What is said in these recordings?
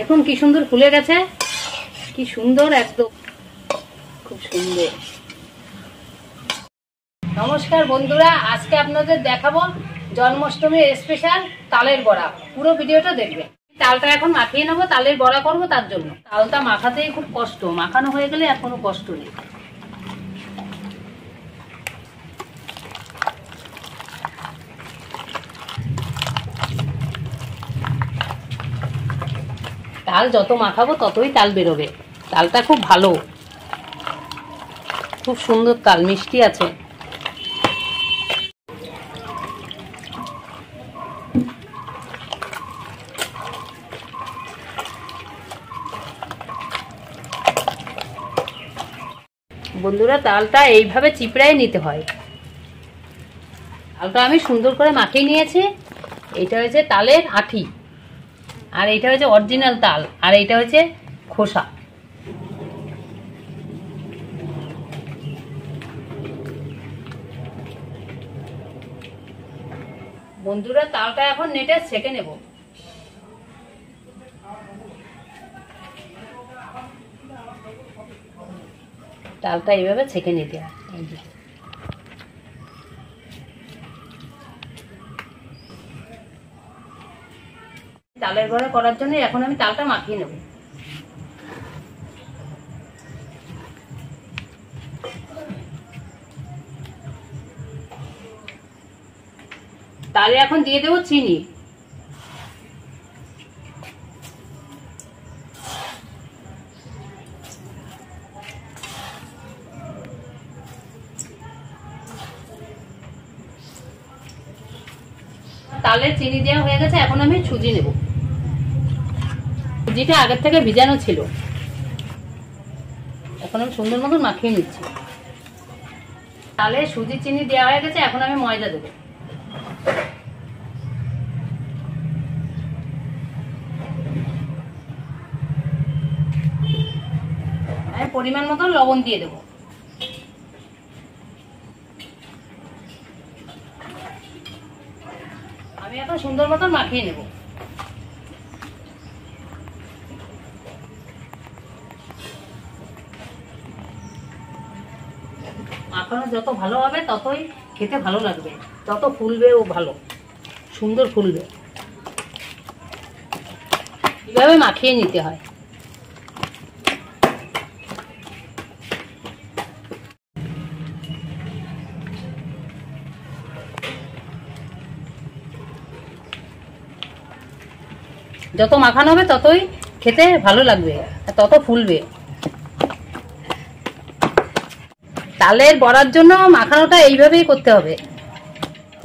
দেখুন কি সুন্দর ফুলে গেছে, কি সুন্দর, একদম খুব সুন্দর। নমস্কার বন্ধুরা, আজকে আপনাদের দেখাবো জন্মাষ্টমীর স্পেশাল তালের বড়া। পুরো ভিডিওটা দেখবেন। তালটা এখন মাখিয়ে নেবো, তালের বড়া করবো। তার জন্য তালটা মাখাতেই খুব কষ্ট, মাখানো হয়ে গেলে আর কোনো কষ্ট নেই। তাল যত মাখাবো ততই তাল বেরোবে। তালটা খুব ভালো, খুব সুন্দর তাল, মিষ্টি আছে। বন্ধুরা, তালটা এইভাবে চিপড়ায় নিতে হয়। তালটা আমি সুন্দর করে মাখিয়ে নিয়েছি। এটা হচ্ছে তালের আঠি, আর এটা হচ্ছে অরিজিনাল তাল, আর এটা হচ্ছে খোসা। বন্ধুরা, তালটা এখন নেটে ছেঁকে নেব। তালটা এইভাবে ছেঁকে নিতে হয়। তালের বড়া করার জন্য এখন আমি তালটা মাখিয়ে নেব। তালে এখন দিয়ে দেবো চিনি। তালে চিনি দেওয়া হয়ে গেছে, এখন আমি সুজি নেব। সুজিটা আগের থেকে ভিজানো ছিল, এখন আমি সুন্দর মতন মাখিয়ে নিচ্ছি। তালে সুজি চিনি দেওয়া হয়ে গেছে, এখন আমি ময়দা দেবো। আমি পরিমাণ মতো লবণ দিয়ে দেবো। আমি এখন সুন্দর মতন মাখিয়ে নেব। মাখানো যত ভালো হবে ততই খেতে ভালো লাগবে, তত ফুলবেও ভালো, সুন্দর ফুলবে। এইভাবে মাখিয়ে নিতে হয়। যত মাখানো হবে ততই খেতে ভালো লাগবে, তত ফুলবে। তালের বড়ার জন্য মাখানোটা এইভাবেই করতে হবে।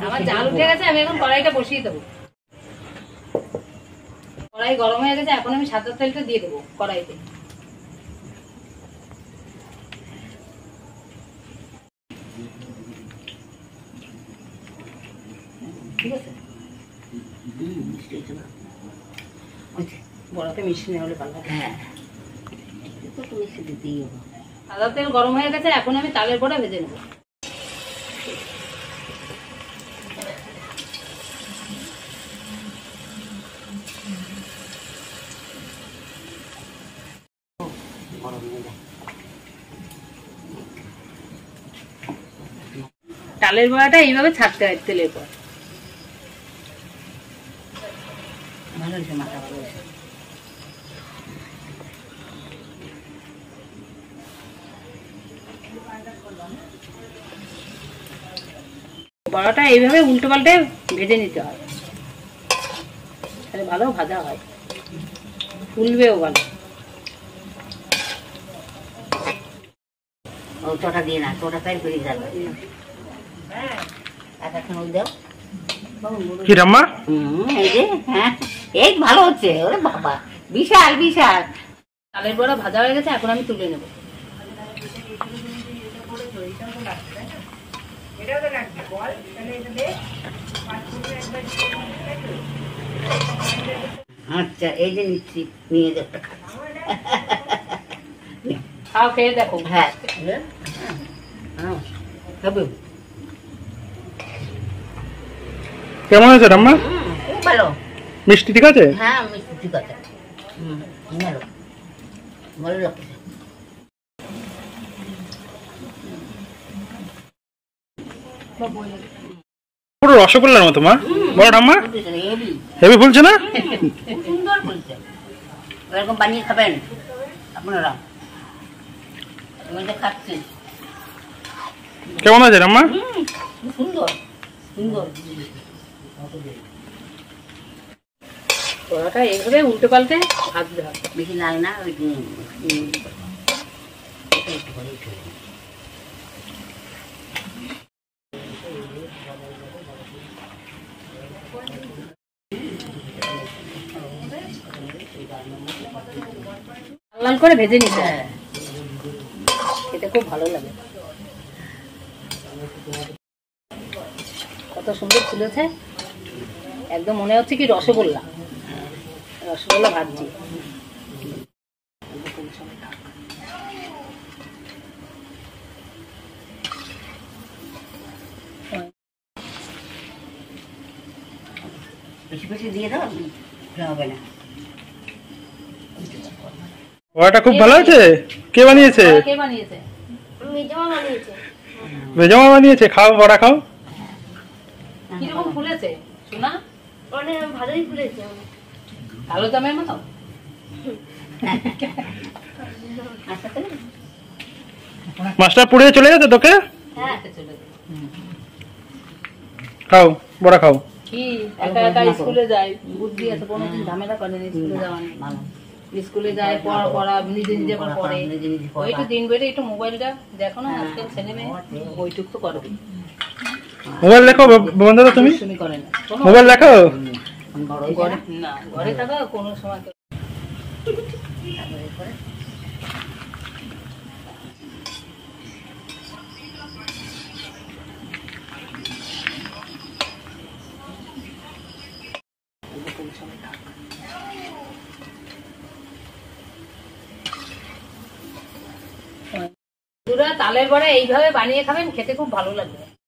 আমার জাল উঠে গেছে, আমি এখন কড়াইটা বসিয়ে দেবো। কড়াই গরম হয়ে গেছে, এখন আমি সাদা তেলটা দিয়ে দেবো কড়াইতে। ঠিক আছে, বড়াতে মিষ্টি না হলে ভালো হবে। হ্যাঁ, মিষ্টি দিতেই হবে। সাদা তেল গরম হয়ে গেছে, এখন আমি তালের বড়া ভেজে নেব। তালের বড়াটা এইভাবে ছাড়তে হয় তেলের পর। ভালো হয়েছে, মাথা ভালো হয়েছে। বড়াটা এইভাবে উল্টো পাল্টে ভেজে নিতে হয়, তাহলে ভালো ভাজা হয়, ফুলবেও ভালো। ওটা দিয়ে না, ওটা তাই করে যাবে। কি রাম্মা? এই যে, হ্যাঁ, এই ভালো হচ্ছে। ওরে বাবা, বিশাল বিশাল তালের বড়া ভাজা হয়ে গেছে, এখন আমি তুলে নেব। আচ্ছা, এই যে নিচ্ছি, নিয়ে যাবে। খাও, খেয়ে দেখো। হ্যাঁ, কেমন আছে রাম্মা? খুব ভালো। মিষ্টি ঠিক আছে? হ্যাঁ, মিষ্টি ঠিক আছে। ভালো লাগছে। পুরো রসগোল্লার মতো মা, বড় ঠাম্মা হেভি ফুলছে না? খুব সুন্দর ফুলছে। এরকম বানিয়ে খাবেন আপনারা, খাচ্ছি। কেমন আছে ঠাম্মা? সুন্দর সুন্দর। বড়াটা এইভাবে উল্টে পাল্টে ভাজতে হবে, বেশি লাগে না। ওই লাল লাল করে ভেজে নিতে হবে, খেতে খুব ভালো লাগে। কত সুন্দর ফুলেছে, একদম মনে হচ্ছে কি রসগোল্লা, রসগোল্লা ভাজছি। বেশি বেশি দিয়ে দাও, হবে না। বড়াটা খুব ভালো আছে। কে বানিয়েছে? কে বানিয়েছে? মেজমা বানিয়েছে। মেজমা বানিয়েছে। খাও, বড়া খাও। কিরকম ফুলেছে শোনা? অনেক ভালোই ফুলেছে। কালো জামের মতো। মাছটা পুড়িয়ে চলে গেছে তোকে? হ্যাঁ, খাও, বড়া খাও। কি একা একা স্কুলে যায়, বুদ্ধি আছে, কোনোদিন ঝামেলা করেনি স্কুলে যাওয়া নিয়ে। ভালো। স্কুলে যায়, পড়া নিজে নিজে আবার পড়ে। নিজে নিজে পড়া। ওইটু দিন বেড়ে একটু মোবাইলটা দেখো না, আজকাল ছেলে মেয়ে ওইটুক তো করবে। মোবাইল দেখো বন্ধুরা, তুমি শুনি করে না মোবাইল দেখো। বড় ঘরে না, ঘরে থাকা কোনো সময় তো। বন্ধুরা, তালের বড়া এইভাবে বানিয়ে খাবেন, খেতে খুব ভালো লাগবে।